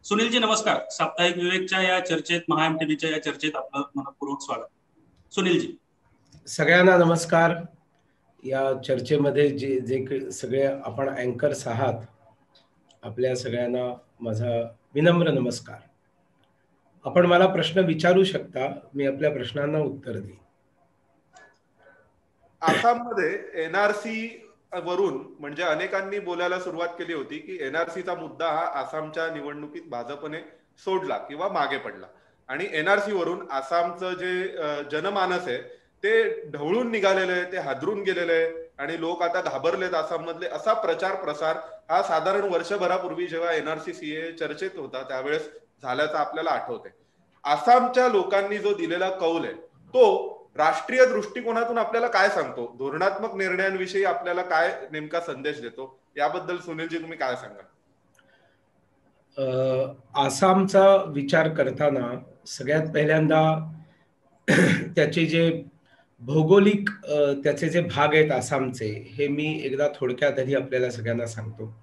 सुनीलजी नमस्कार. साप्ताहिक विवेकच्या या चर्चेत, महा एमटीव्हीच्या या चर्चेत आपलं मनपूर्वक स्वागत. सुनीलजी. सगळ्यांना नमस्कार. या चर्चेमध्ये जे सगळे आपण अँकर्स आहात, आपल्या सगळ्यांना माझा विनम्र नमस्कार. आपण मला प्रश्न विचारू शकता, मी आपल्या प्रश्नांना उत्तर देईन. आसाममध्ये एनआरसी वरून म्हणजे अनेकांनी बोलायला सुरुवात केली होती की एनआरसीचा मुद्दा हा आसामच्या निवडणुकीत भाजपने सोडला किंवा मागे पडला आणि एनआरसी वरून आसामचं जे जनमानस आहे ते ढवळून निघालेलं आहे, ते हादरून गेलेलं आहे आणि लोक आता घाबरलेत आसाममधले, असा प्रचार प्रसार हा साधारण वर्षभरापूर्वी जेव्हा एनआरसी सीए चर्चेत होता त्यावेळेस झाल्याचं आपल्याला आठवतंय. आसामच्या लोकांनी जो दिलेला कौल आहे तो राष्ट्रीय दृष्टिकोनातून आपल्याला काय सांगतो, धोरणात्मक निर्णयांविषयी आपल्याला काय नेमका संदेश देतो, याबद्दल सुनीलजी तुम्ही काय सांगाल? आसामचा विचार करताना सगळ्यात पहिल्यांदा त्याचे जे भौगोलिक त्याचे जे भाग आहेत आसामचे, हे मी एकदा थोडक्यात आधी आपल्याला सगळ्यांना सांगतो.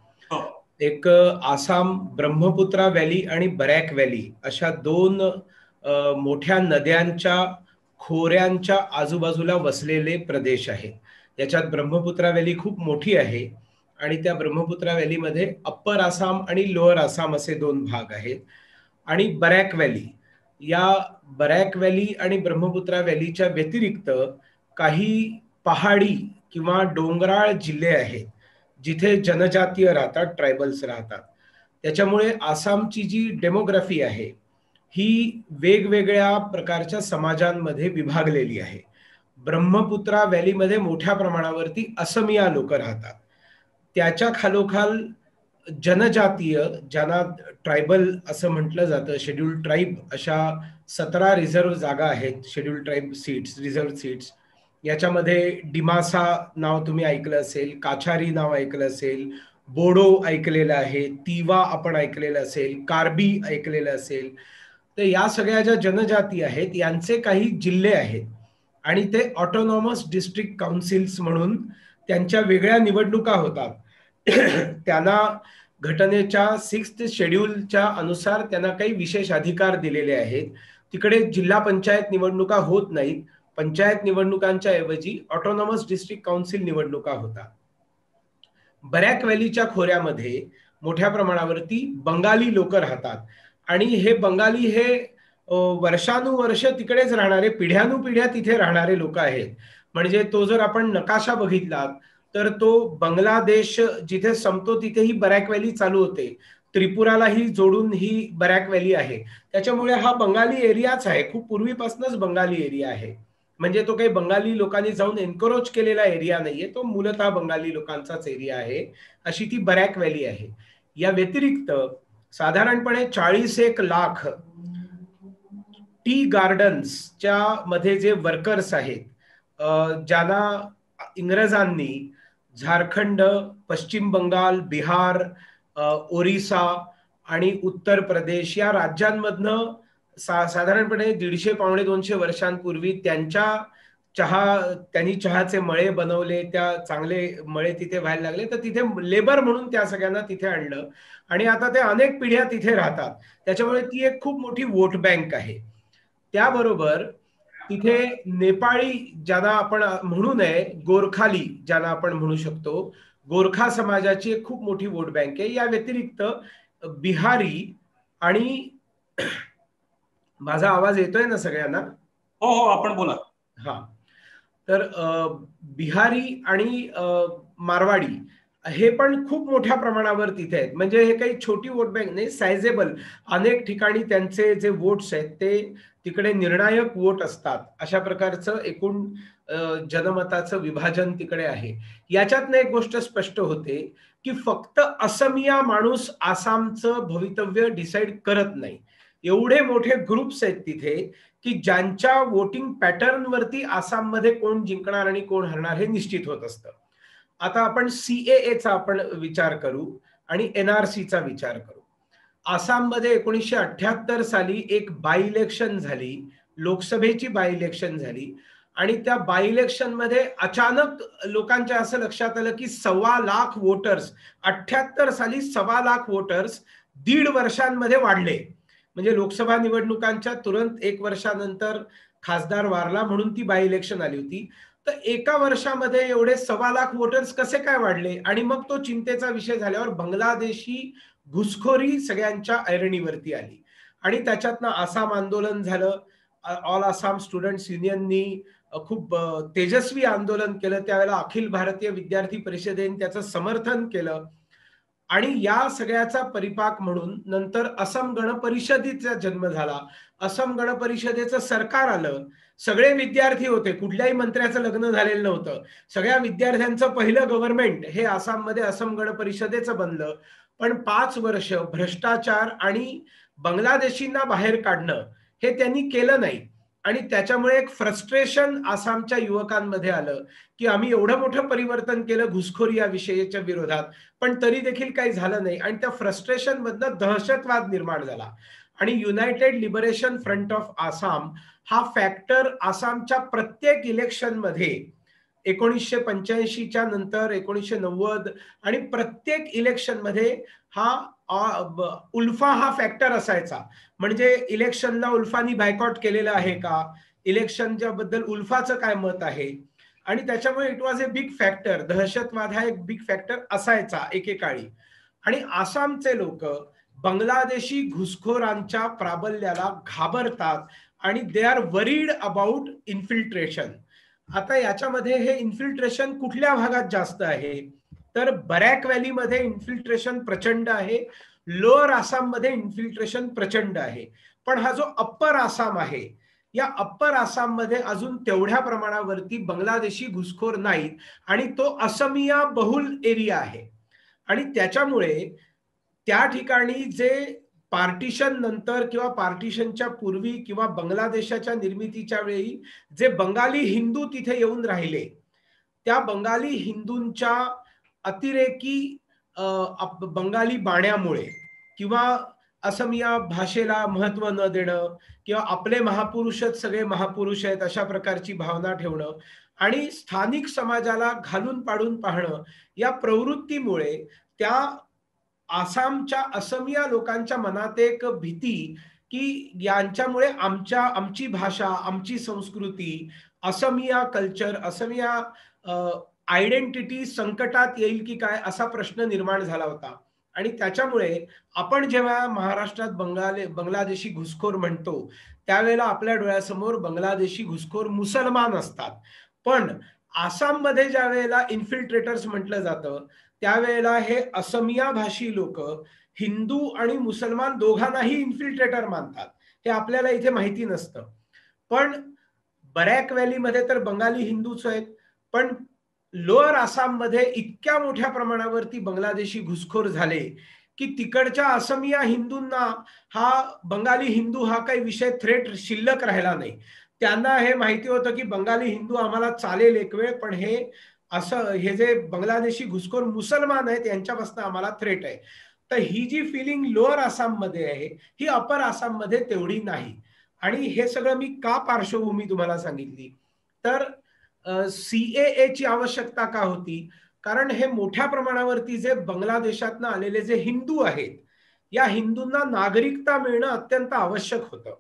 एक आसाम ब्रह्मपुत्रा व्हॅली आणि बरॅक व्हॅली अशा दोन मोठ्या नद्यांच्या खोऱ्यांच्या आजूबाजूला वसलेले प्रदेश आहे. याच्यात ब्रह्मपुत्रा व्हॅली खूप मोठी आहे आणि त्या ब्रह्मपुत्रा व्हॅलीमध्ये अप्पर आसाम आणि लोअर आसाम असे दोन भाग आहेत. आणि बरॅक व्हॅली, या बरॅक व्हॅली आणि ब्रह्मपुत्रा व्हॅलीच्या व्यतिरिक्त काही पहाडी किंवा डोंगराळ जिल्हे आहेत जिथे जनजातीय राहतात, ट्रायबल्स राहतात. त्याच्यामुळे आसामची जी डेमोग्राफी आहे ही वेगवेगळ्या प्रकारच्या समाजांमध्ये विभागलेली आहे. ब्रह्मपुत्रा व्हॅलीमध्ये मोठ्या प्रमाणावरती असमिया लोक राहतात. त्याच्या खालोखाल जनजातीय, ज्यांना ट्रायबल असं म्हटलं जातं, शेड्यूल्ड ट्राईब, अशा 17 रिझर्व्ह जागा आहेत, scheduled tribe seats, reserve seats. याच्यामध्ये डिमासा नाव तुम्ही ऐकलं असेल, काछारी नाव ऐकलं असेल, बोडो ऐकलेलं आहे, तिवा आपण ऐकलेलं असेल, कार्बी ऐकलेलं असेल. तर या सगळ्या ज्या जनजाती आहेत यांचे काही जिल्हे आहेत आणि ते ऑटोनॉमस डिस्ट्रिक्ट काउन्सिल्स म्हणून त्यांच्या वेगळ्या निवडणुका होतात. त्यांना घटनेच्या 6th शेड्यूलच्या अनुसार त्यांना काही विशेष अधिकार दिलेले आहेत. तिकडे जिल्हा पंचायत निवडणुका होत नाहीत. पंचायत निवडणुकांच्या ऐवजी ऑटोनॉमस डिस्ट्रिक्ट काउन्सिल निवडणुका होतात. बरॅक व्हॅलीच्या खोऱ्यामध्ये मोठ्या प्रमाणावरती बंगाली लोक राहतात आणि हे बंगाली हे वर्षानुवर्ष तिकडेच राहणारे, पिढ्यानुपिढ्या तिथे राहणारे लोक आहेत. म्हणजे तो जर आपण नकाशा बघितला तर तो बांगलादेश जिथे संपतो तिथे ही बरॅक व्हॅली चालू होते, त्रिपुरालाही जोडून ही बरॅक व्हॅली आहे. त्याच्यामुळे हा बंगाली एरियाच आहे, खूप पूर्वीपासूनच बंगाली एरिया आहे. म्हणजे तो काही बंगाली लोकांनी जाऊन एन्करेज केलेला एरिया नाहीये, तो मूलतः बंगाली लोकांचाच एरिया आहे, अशी ती बरॅक व्हॅली आहे. या व्यतिरिक्त साधारणपणे 40 लाख टी गार्डन्सच्या मध्ये जे वर्कर्स आहेत, ज्यांना इंग्रजांनी झारखंड, पश्चिम बंगाल, बिहार, ओरिसा आणि उत्तर प्रदेश या राज्यांमधनं साधारणपणे 150-200 वर्षांपूर्वी त्यांनी चहाचे मळे बनवले, त्या चांगले मळे तिथे व्हायला लागले, तर तिथे लेबर म्हणून त्या सगळ्यांना तिथे आणलं आणि आता ते अनेक पिढ्या तिथे राहतात. त्याच्यामुळे ती एक खूप मोठी वोट बँक आहे. त्याबरोबर तिथे नेपाळी, ज्यांना आपण म्हणू नये, गोरखाली ज्यांना आपण म्हणू शकतो, गोरखा समाजाची एक खूप मोठी वोट बँक आहे. या व्यतिरिक्त बिहारी आणि माझा आवाज येतोय ना सगळ्यांना? हो हो, आपण बोला. हा, तर बिहारी आणि मारवाडी हे पण खूप मोठ्या प्रमाणावर तिथे आहेत. म्हणजे हे काही छोटी वोट बँक नाही, सायझेबल. अनेक ठिकाणी त्यांचे जे वोट्स आहेत ते तिकडे निर्णायक वोट असतात. अशा प्रकारचं एकूण जनमताचं विभाजन तिकडे आहे. याच्यातनं एक गोष्ट स्पष्ट होते की फक्त असमिया माणूस आसामचं भवितव्य डिसाईड करत नाही. एवढे मोठे ग्रुप्स आहेत तिथे की ज्यांच्या वोटिंग पॅटर्न वरती आसाममध्ये कोण जिंकणार आणि कोण हरणार हे निश्चित होत असतं. आता आपण सीएएचा आपण विचार करू आणि एनआरसीचा विचार करू. आसाममध्ये 1978 साली एक बाय इलेक्शन झाली, लोकसभेची बाय इलेक्शन झाली आणि त्या बाय इलेक्शन मध्ये अचानक लोकांच्या असं लक्षात आलं की 1.25 लाख वोटर्स, 78 साली 1.25 लाख वोटर्स 1.5 वर्षांमध्ये वाढले. म्हणजे लोकसभा निवडणुकांच्या तुरंत 1 वर्षानंतर खासदार वारला म्हणून ती बाय इलेक्शन आली होती. तर एका वर्षामध्ये एवढे 1.25 लाख वोटर्स कसे काय वाढले? आणि मग तो चिंतेचा विषय झाल्यावर बांगलादेशी घुसखोरी सगळ्यांच्या ऐरणीवरती आली आणि त्याच्यातनं आसाम आंदोलन झालं. ऑल आसाम स्टुडंट्स युनियननी खूप तेजस्वी आंदोलन केलं. त्यावेळेला अखिल भारतीय विद्यार्थी परिषदेने त्याचं समर्थन केलं आणि या सगळ्याचा परिपाक म्हणून नंतर असम गण परिषदेचा जन्म झाला. असम गण परिषदेचं सरकार आलं. सगळे विद्यार्थी होते, कुठल्याही मंत्र्याचं लग्न झालेलं नव्हतं. सगळ्या विद्यार्थ्यांचं पहिलं गव्हर्नमेंट हे आसाममध्ये असम गण परिषदेचं बनलं. पण 5 वर्ष भ्रष्टाचार आणि बांगलादेशींना बाहेर काढणं हे त्यांनी केलं नाही आणि त्याच्यामुळे एक फ्रस्ट्रेशन आसामच्या युवकांमध्ये आलं की आम्ही एवढं मोठं परिवर्तन केलं घुसखोरी या विषयाच्या विरोधात, पण तरी देखील काही झालं नाही आणि त्या फ्रस्ट्रेशन मधनं दहशतवाद निर्माण झाला. आणि United liberation front of Assam हा फॅक्टर आसामच्या प्रत्येक इलेक्शनमध्ये 1985च्या नंतर 1990 आणि प्रत्येक इलेक्शनमध्ये हा उल्फा हा फॅक्टर असायचा. म्हणजे इलेक्शनला उल्फानी बायकॉट केलेलं आहे का, इलेक्शनच्या बद्दल उल्फाचं काय मत आहे, आणि त्याच्यामुळे it was a big factor. दहशतवाद हा एक बिग फॅक्टर असायचा एकेकाळी. आणि आसामचे लोक बांगलादेशी घुसखोरांच्या प्राबल्याला घाबरतात आणि they are worried about infiltration. आता याच्यामध्ये हे इन्फिल्ट्रेशन कुठल्या भागात जास्त आहे, तर बरॅक व्हॅलीमध्ये इन्फिल्ट्रेशन प्रचंड आहे, लोअर आसाममध्ये इन्फिल्ट्रेशन प्रचंड आहे. पण हा जो अप्पर आसाम आहे, या अप्पर आसाम मध्ये अजून तेवढ्या प्रमाणावरती बांगलादेशी घुसखोर नाहीत आणि तो असमिया बहुल एरिया आहे. आणि त्याच्यामुळे त्या ठिकाणी जे पार्टिशन नंतर किंवा पार्टिशनच्या पूर्वी किंवा बांगलादेशाच्या निर्मितीच्या वेळी जे बंगाली हिंदू तिथे येऊन राहिले, त्या बंगाली हिंदूंच्या अतिरेकी बंगाली बाण्यामुळे किंवा असमिया भाषेला महत्व न देणं किंवा आपले महापुरुषच सगळे महापुरुष आहेत अशा प्रकारची भावना ठेवणं आणि स्थानिक समाजाला घालून पाडून पाहणं, या प्रवृत्तीमुळे त्या आसामच्या असमिया लोकांच्या मनात एक भीती की यांच्यामुळे आमची भाषा, आमची संस्कृती, असमिया कल्चर, असमिया आयडेंटिटी संकटात येईल की काय असा प्रश्न निर्माण झाला होता. आणि त्याच्यामुळे आपण जेव्हा महाराष्ट्रात बांगलादेशी घुसखोर म्हणतो त्यावेळेला आपल्या डोळ्यासमोर बांगलादेशी घुसखोर मुसलमान असतात. पण आसाममध्ये ज्या वेळेला इन्फिल्ट्रेटर्स म्हटलं जातं त्यावेळेला हे असमिया भाषी लोक हिंदू आणि मुसलमान दोघांनाही इन्फिल्ट्रेटर मानतात. हे आपल्याला इथे माहिती नसतं. पण बरॅक व्हॅलीमध्ये तर बंगाली हिंदूच आहेत, पण लोअर आसाममध्ये इतक्या मोठ्या प्रमाणावरती बांगलादेशी घुसखोर झाले की तिकडच्या असमिया हिंदूंना हा बंगाली हिंदू हा काही विषय थ्रेट शिल्लक राहिला नाही. त्यांना हे माहिती होतं की बंगाली हिंदू आम्हाला चालेल एक वेळ, पण हे जे बांगलादेशी घुसखोर मुसलमान आहेत यांच्यापासून आम्हाला थ्रेट आहे. तर ही जी फिलिंग लोअर आसाममध्ये आहे ही अपर आसाममध्ये तेवढी नाही. आणि हे सगळं मी का पार्श्वभूमी तुम्हाला सांगितली, तर सीएए ची आवश्यकता का होती, कारण हे मोठ्या प्रमाणावरती जे बांगलादेशातनं आलेले जे हिंदू आहेत या हिंदूंना नागरिकता मिळणं अत्यंत आवश्यक होतं.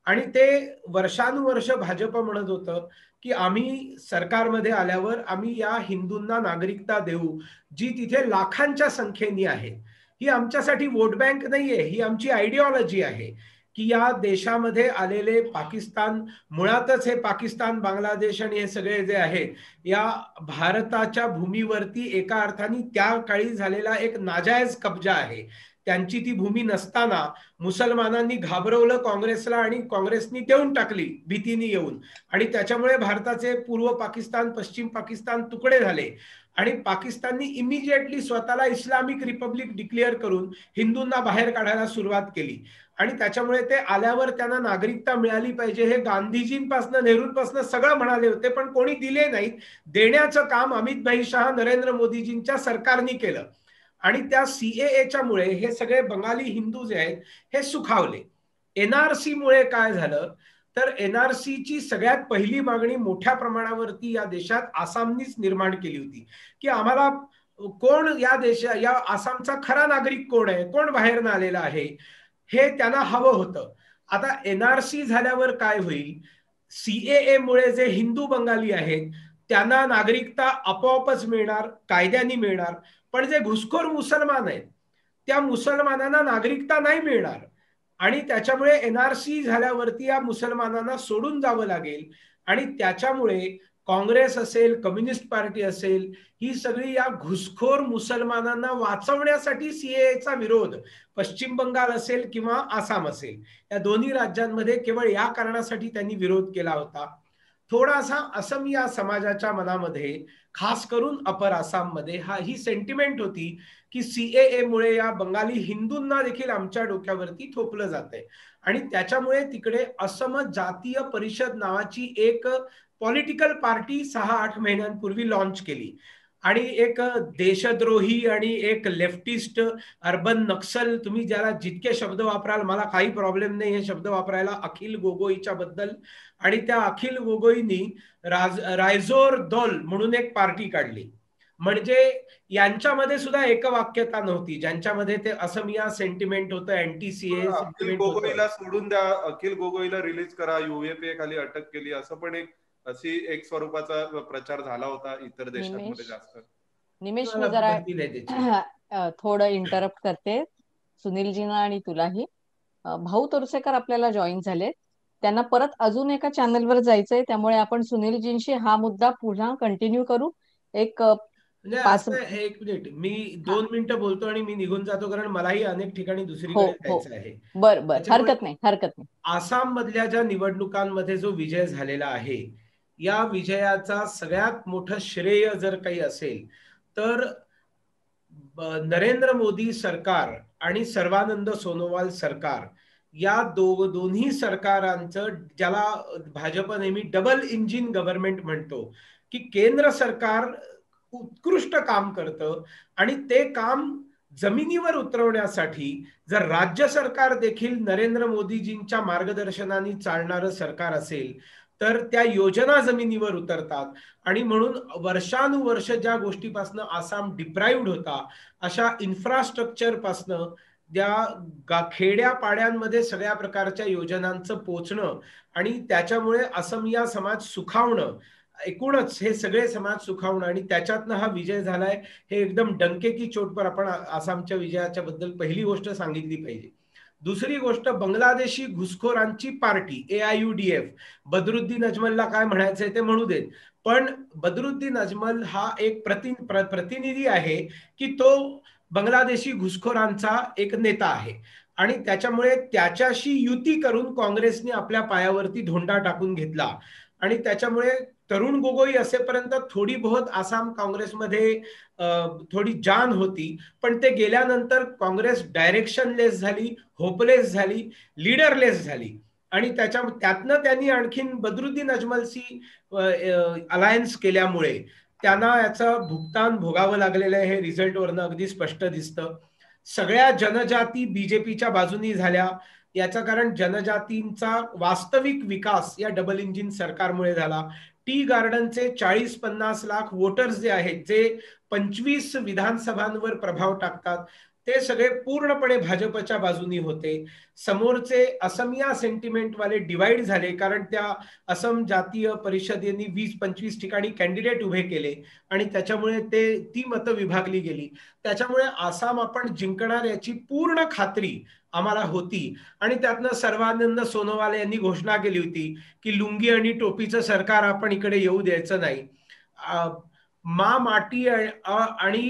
आणि ते वर्षानुवर्ष भाजप म्हणत होतं की आम्ही सरकारमध्ये आल्यावर आम्ही या हिंदूंना नागरिकता देऊ, जी तिथे लाखांच्या संख्येने आहे. ही आमच्यासाठी वोट बँक नाहीये, ही आमची आयडिओलॉजी आहे की या देशामध्ये आलेले पाकिस्तान, मुळातच हे पाकिस्तान, बांगलादेश आणि हे सगळे जे आहेत या भारताच्या भूमीवरती एका अर्थाने त्या काळी झालेला एक नाजायज कब्जा आहे. त्यांची ती भूमी नसताना मुसलमानांनी घाबरवलं काँग्रेसला आणि काँग्रेसनी देऊन टाकली भीतीने येऊन, आणि त्याच्यामुळे भारताचे पूर्व पाकिस्तान, पश्चिम पाकिस्तान तुकडे झाले आणि पाकिस्ताननी इमिजिएटली स्वतःला इस्लामिक रिपब्लिक डिक्लेअर करून हिंदूंना बाहेर काढायला सुरुवात केली. आणि त्याच्यामुळे ते आल्यावर त्यांना नागरिकता मिळाली पाहिजे हे गांधीजींपासून नेहरूंपासून सगळं म्हणाले होते, पण कोणी दिले नाहीत. देण्याचं काम अमित भाई शाह, नरेंद्र मोदीजींच्या सरकारने केलं. आणि त्या सीएएच्या मुळे हे सगळे बंगाली हिंदू जे आहेत हे सुखावले. एनआरसी मुळे काय झालं, तर एनआरसी ची सगळ्यात पहिली मागणी मोठ्या प्रमाणावरती या देशात आसामनीच निर्माण केली होती की आम्हाला कोण या आसामचा खरा नागरिक कोण आहे, कोण बाहेरनं आलेला आहे, हे त्यांना हवं होतं. आता एनआरसी झाल्यावर काय होईल, सीएए मुळे जे हिंदू बंगाली आहेत त्यांना नागरिकता आपोआपच मिळणार, कायद्याने मिळणार, पण जे घुसखोर मुसलमान आहेत त्या मुसलमानांना नागरिकता नाही मिळणार आणि त्याच्यामुळे एनआरसी झाल्यावरती या मुसलमानांना सोडून जावं लागेल आणि त्याच्यामुळे काँग्रेस असेल, कम्युनिस्ट पार्टी असेल, ही सगळी या घुसखोर मुसलमानांना वाचवण्यासाठी सीएएचा विरोध, पश्चिम बंगाल असेल किंवा आसाम असेल, या दोन्ही राज्यांमध्ये केवळ या कारणासाठी त्यांनी विरोध केला होता. थोडासा असमिया समाजाच्या मनामध्ये, खास करून अपर आसाममध्ये ही सेंटिमेंट होती की सीएए मुळे या बंगाली हिंदूंना देखील आमच्या डोक्यावरती थोपलं जातंय आणि त्याच्यामुळे तिकडे असम जातीय परिषद नावाची एक पॉलिटिकल पार्टी 6-8 महिन्यांपूर्वी लॉन्च केली आणि एक देशद्रोही आणि एक लेफ्टिस्ट अर्बन नक्सल, तुम्ही ज्याला जितके शब्द वापराल मला काही प्रॉब्लेम नाही हे शब्द वापरायला, अखिल गोगोईच्या बद्दल, आणि त्या अखिल गोगोईनी रायझोर दौल म्हणून एक पार्टी काढली. म्हणजे यांच्यामध्ये सुद्धा एकवाक्यता नव्हती, ज्यांच्यामध्ये ते असमिया सेंटिमेंट होतं, अँटी सीए अखिल गोगोईला सोडून द्या, अखिल गोगोईला रिलीज करा, यूएपीए खाली अटक केली, असं पण अशी एक स्वरूपाचा प्रचार झाला होता इतर देशांमध्ये जास्त. निमेश, मी जरा थोडं इंटरप्ट करते सुनीलजींना आणि तुलाही. भाऊ तोरसेकर आपल्याला जॉईन झाले, त्यांना परत अजून एका चॅनलवर जायचंय, त्यामुळे आपण सुनीलजींशी हा मुद्दा पुन्हा कंटिन्यू करू. एक मिनिट, मी 2 मिनिटं बोलतो आणि मी निघून जातो, कारण मलाही अनेक ठिकाणी दुसरीकडे जायचं आहे. बरं, हरकत नाही. आसाम मधल्या ज्या निवडणुकांमध्ये जो विजय झालेला आहे, या विजयाचा सगळ्यात मोठं श्रेय जर काही असेल तर नरेंद्र मोदी सरकार आणि सर्वानंद सोनोवाल सरकार, या दोन्ही सरकारांचं, ज्याला भाजप नेहमी डबल इंजिन गव्हर्नमेंट म्हणतो, की केंद्र सरकार उत्कृष्ट काम करतं आणि ते काम जमिनीवर उतरवण्यासाठी जर राज्य सरकार देखील नरेंद्र मोदीजींच्या मार्गदर्शनाने चालणारं सरकार असेल तर त्या योजना जमिनीवर उतरतात. आणि म्हणून वर्षानुवर्ष ज्या गोष्टीपासून आसाम डिप्राइव्ड होता, अशा इन्फ्रास्ट्रक्चर पासनं त्या खेड्यापाड्यांमध्ये सगळ्या प्रकारच्या योजनांचं पोचणं आणि त्याच्यामुळे असमिया समाज सुखावणं, एकूणच हे सगळे समाज सुखावणं आणि त्याच्यातनं हा विजय झालाय, हे एकदम डंके की चोट पर आपण आसामच्या विजयाच्या बद्दल पहिली गोष्ट सांगितली पाहिजे. दुसरी गोष्ट, बांगलादेशी घुसखोरांची पार्टी AIUDF, बदरुद्दीन अजमलला काय म्हणायचंय ते म्हणू देत, पण बदरुद्दीन अजमल हा एक प्रतिनिधी आहे की तो बांगलादेशी घुसखोरांचा एक नेता आहे आणि त्याच्यामुळे त्याच्याशी युती करून काँग्रेसने आपल्या पायावरती धोंडा टाकून घेतला आणि त्याच्यामुळे तरुण गोगोई असेपर्यंत थोडी बहुत आसाम काँग्रेसमध्ये थोडी जान होती, पण ते गेल्यानंतर काँग्रेस डायरेक्शनलेस झाली, होपलेस झाली, लीडरलेस झाली आणि त्यातनं त्यांनी आणखीन बदरुद्दीन अजमलशी अलायन्स केल्यामुळे त्यांना याचं भुगतान भोगावं लागलेलं आहे. हे रिझल्टवरनं अगदी स्पष्ट दिसतं. सगळ्या जनजाती बीजेपीच्या बाजूनी झाल्या, याचं कारण जनजातींचा वास्तविक विकास या डबल इंजिन सरकारमुळे झाला. टी गार्डनचे 40-50 लाख वोटर्स जे आहेत, जे 25 विधानसभांवर प्रभाव टाकतात, ते सगळे पूर्णपणे भाजपच्या बाजूनी होते. समोरचे असमिया सेंटिमेंट वाले डिवाइड झाले, कारण त्या असम जातीय परिषदेने 20-25 ठिकाणी कॅन्डिडेट उभे केले आणि त्याच्यामुळे ती मतं विभागली गेली. त्याच्यामुळे आसाम आपण जिंकणार याची पूर्ण खात्री आम्हाला होती आणि त्यातनं सर्वानंद सोनोवाल यांनी घोषणा केली होती की लुंगी आणि टोपीचं सरकार आपण इकडे येऊ द्यायचं नाही. माती आणि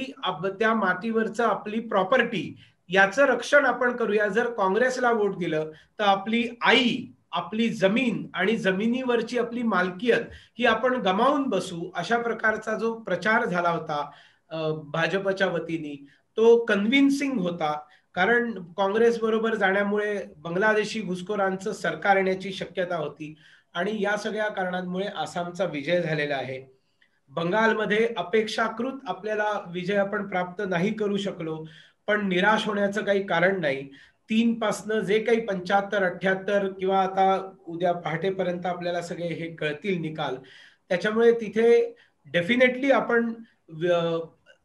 त्या मातीवरचं आपली प्रॉपर्टी याचं रक्षण आपण करूया. जर काँग्रेसला वोट दिलं तर आपली आई, आपली जमीन आणि जमिनीवरची आपली मालकीयत ही आपण गमावून बसू, अशा प्रकारचा जो प्रचार झाला होता भाजपच्या वतीने, तो कन्व्हिन्सिंग होता. कारण काँग्रेस बरोबर जाण्यामुळे बांगलादेशी घुसखोरांचं सरकार येण्याची शक्यता होती आणि या सगळ्या कारणांमुळे आसामचा विजय झालेला आहे. बंगालमध्ये अपेक्षाकृत आपल्याला विजय आपण प्राप्त नाही करू शकलो, पण निराश होण्याचं काही कारण नाही. 3 पासनं जे काही 75-78 किंवा आता उद्या पहाटेपर्यंत आपल्याला सगळे हे कळतील निकाल, त्याच्यामुळे तिथे डेफिनेटली आपण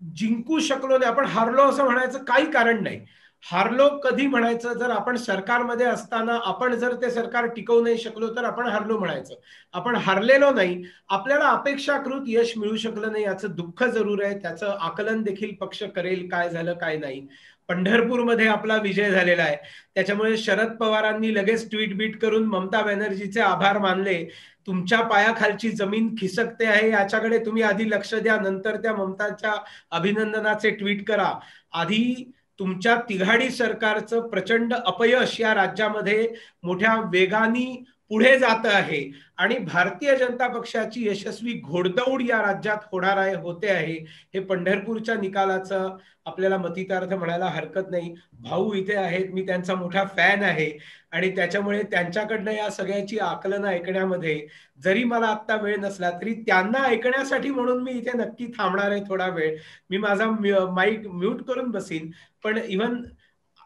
जिंकू शकलो नाही, आपण हारलो असं म्हणायचं काही कारण नाही. हारलो कधी म्हणायचं, जर आपण सरकारमध्ये असताना आपण जर ते सरकार टिकवू नाही शकलो तर आपण हारलो म्हणायचं. आपण हारलेलो नाही, आपल्याला अपेक्षाकृत यश मिळू शकलं नाही याचं दुःख जरूर आहे. त्याचं आकलन देखील पक्ष करेल, काय झालं काय नाही. पंढरपूरमध्ये आपला विजय झालेला आहे, त्याच्यामुळे शरद पवारांनी लगेच ट्विट बीट करून ममता बॅनर्जीचे आभार मानले. तुमच्या पायाखालची जमीन खिसकते आहे याच्याकडे तुम्ही आधी लक्ष द्या, नंतर त्या ममताच्या अभिनंदनाचे ट्विट करा. आधी तुमच्या तिघाडी सरकारचं प्रचंड अपयश या राज्यामध्ये मोठ्या वेगाने पुढे जात आहे आणि भारतीय जनता पक्षाची यशस्वी घोडदौड या राज्यात होणार आहे, होते आहे. हे पंढरपूरच्या निकालाचं आपल्याला मतितार्थ म्हणायला हरकत नाही. भाऊ इथे आहेत, मी त्यांचा मोठा फॅन आहे आणि त्याच्यामुळे त्यांच्याकडनं या सगळ्याची आकलन ऐकण्यामध्ये जरी मला आत्ता वेळ नसला तरी त्यांना ऐकण्यासाठी म्हणून मी इथे नक्की थांबणार आहे थोडा वेळ. मी माझा माईक म्यूट करून बसीन, पण even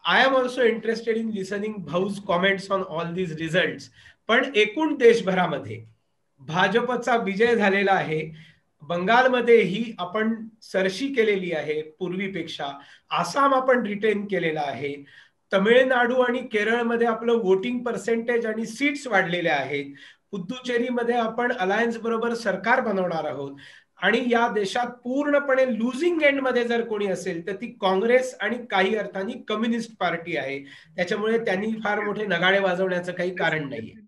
I am also interested in listening भाऊज comments on all these results. पण एकूण देशभरामध्ये भाजपचा विजय झालेला आहे. बंगालमध्येही आपण सरशी केलेली आहे पूर्वीपेक्षा. आसाम आपण रिटेन केलेला आहे. तमिळनाडू आणि केरळमध्ये आपलं वोटिंग पर्सेंटेज आणि सीट्स वाढलेले आहेत. पुद्दुचेरीमध्ये आपण अलायन्स बरोबर सरकार बनवणार आहोत. आणि या देशात पूर्णपणे लुझिंग एंड मध्ये जर कोणी असेल तर ती काँग्रेस आणि काही अर्थाने कम्युनिस्ट पार्टी आहे. त्याच्यामुळे त्यांनी फार मोठे नगाडे वाजवण्याचं काही कारण नाहीये.